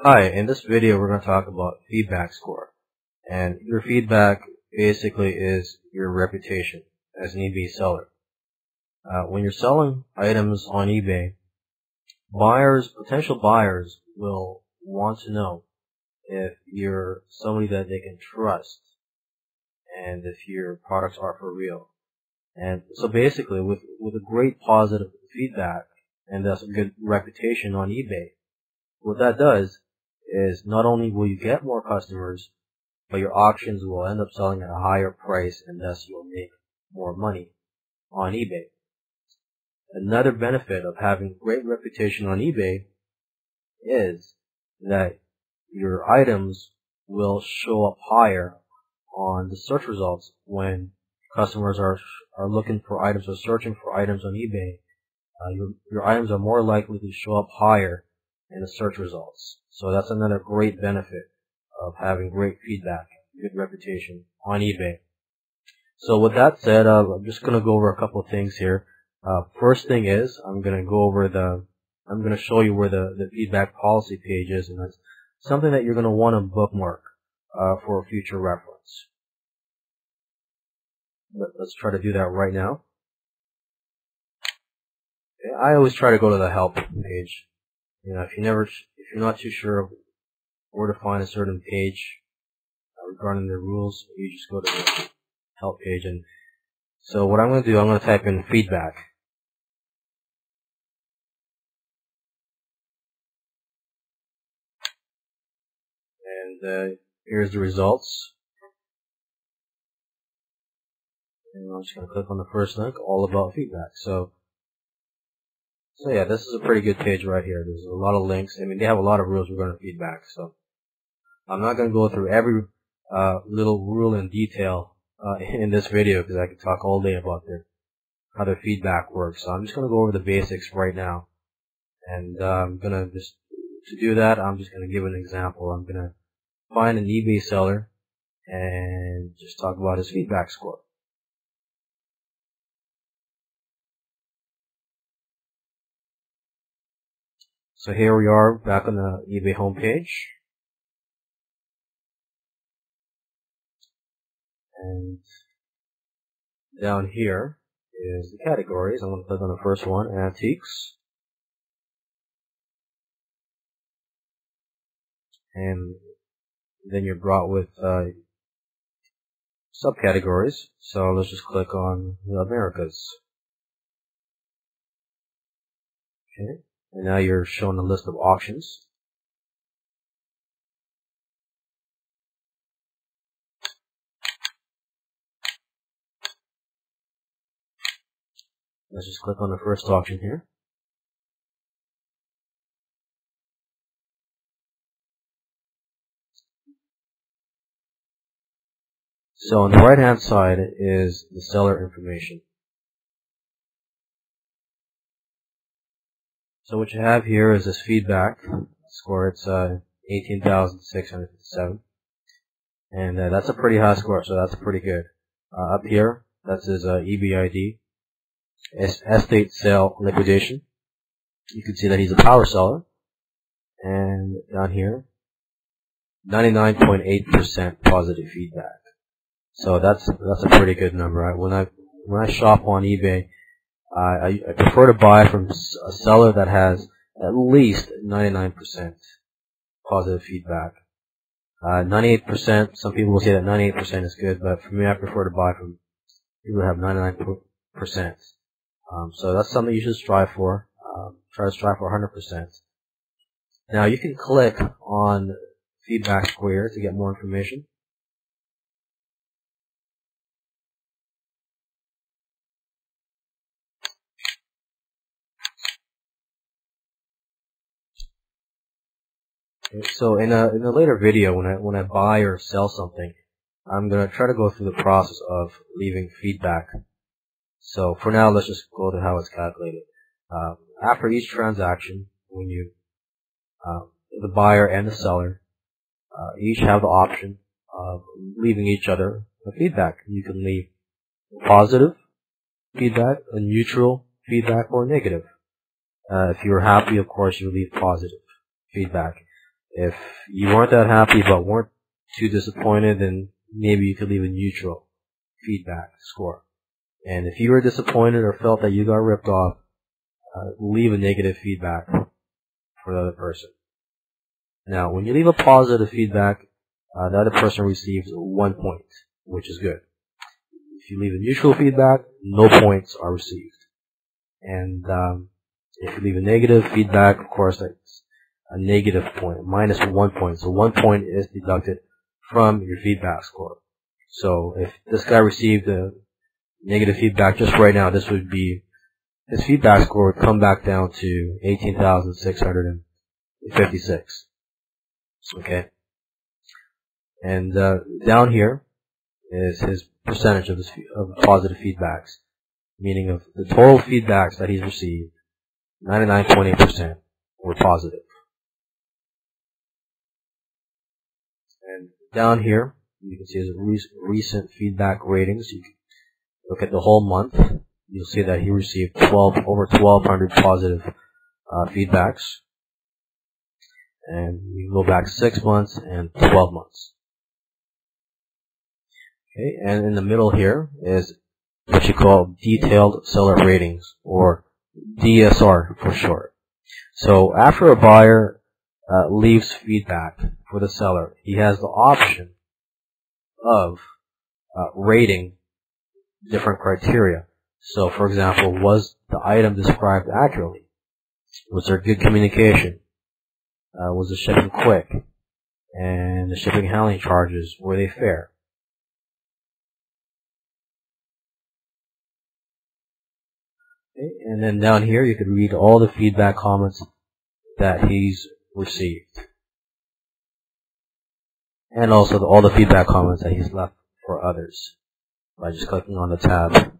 Hi, in this video we're going to talk about feedback score. And your feedback basically is your reputation as an eBay seller. When you're selling items on eBay, potential buyers will want to know if you're somebody that they can trust and if your products are for real. And so basically with a great positive feedback and thus a good reputation on eBay, what that does is not only will you get more customers, but your auctions will end up selling at a higher price and thus you'll make more money on eBay. Another benefit of having great reputation on eBay is that your items will show up higher on the search results when customers are looking for items or searching for items on eBay. Your items are more likely to show up higher in the search results. So that's another great benefit of having great feedback, good reputation on eBay. So with that said, I'm just going to go over a couple of things here. First thing is, I'm going to show you where the feedback policy page is, and that's something that you're going to want to bookmark for future reference. Let's try to do that right now. Okay, I always try to go to the help page. You know, if you're not too sure where to find a certain page regarding the rules, you just go to the help page. And so what I'm going to do, I'm going to type in feedback. And here's the results. And I'm just going to click on the first link, all about feedback. So yeah, this is a pretty good page right here. There's a lot of links. I mean, they have a lot of rules regarding feedback. So I'm not going to go through every little rule in detail in this video because I could talk all day about how the feedback works. So I'm just going to go over the basics right now. And I'm going to to do that, I'm just going to give an example. I'm going to find an eBay seller and just talk about his feedback score. So here we are back on the eBay homepage. And down here is the categories. I'm going to click on the first one, antiques. And then you're brought with subcategories. So let's just click on the Americas. Okay. And now you're shown a list of auctions. Let's just click on the first auction here. So on the right hand side is the seller information. So what you have here is this feedback score. It's 18,657, and that's a pretty high score, so that's pretty good. Up here, that's his eBay ID, estate sale liquidation. You can see that he's a power seller, and down here, 99.8% positive feedback. So that's a pretty good number. When I shop on eBay, I prefer to buy from a seller that has at least 99% positive feedback. 98%, some people will say that 98% is good, but for me, I prefer to buy from people that have 99%. So that's something you should strive for. Try to strive for 100%. Now you can click on feedback square to get more information. So in a later video, when I buy or sell something, I'm gonna try to go through the process of leaving feedback. So for now, let's just go to how it's calculated. After each transaction, when the buyer and the seller each have the option of leaving each other a feedback. You can leave positive feedback, a neutral feedback, or negative. If you're happy, of course, you leave positive feedback. If you weren't that happy but weren't too disappointed, then maybe you could leave a neutral feedback score. And if you were disappointed or felt that you got ripped off, leave a negative feedback for the other person. Now, when you leave a positive feedback, the other person receives 1 point, which is good. If you leave a neutral feedback, no points are received. And if you leave a negative feedback, of course, that's a negative point, minus 1 point. So 1 point is deducted from your feedback score. So if this guy received a negative feedback just right now, this would be, his feedback score would come back down to 18,656. Okay? And down here is his percentage of positive feedbacks, meaning of the total feedbacks that he's received, 99.8% were positive. And down here, you can see his recent feedback ratings. You can look at the whole month. You'll see that he received over 1,200 positive feedbacks. And you can go back 6 months and 12 months. Okay, and in the middle here is what you call detailed seller ratings, or DSR for short. So after a buyer leaves feedback for the seller, he has the option of rating different criteria. So, for example, was the item described accurately? Was there good communication? Was the shipping quick? And the shipping handling charges, were they fair? Okay, and then down here you could read all the feedback comments that he's received. And also all the feedback comments that he's left for others by just clicking on the tab.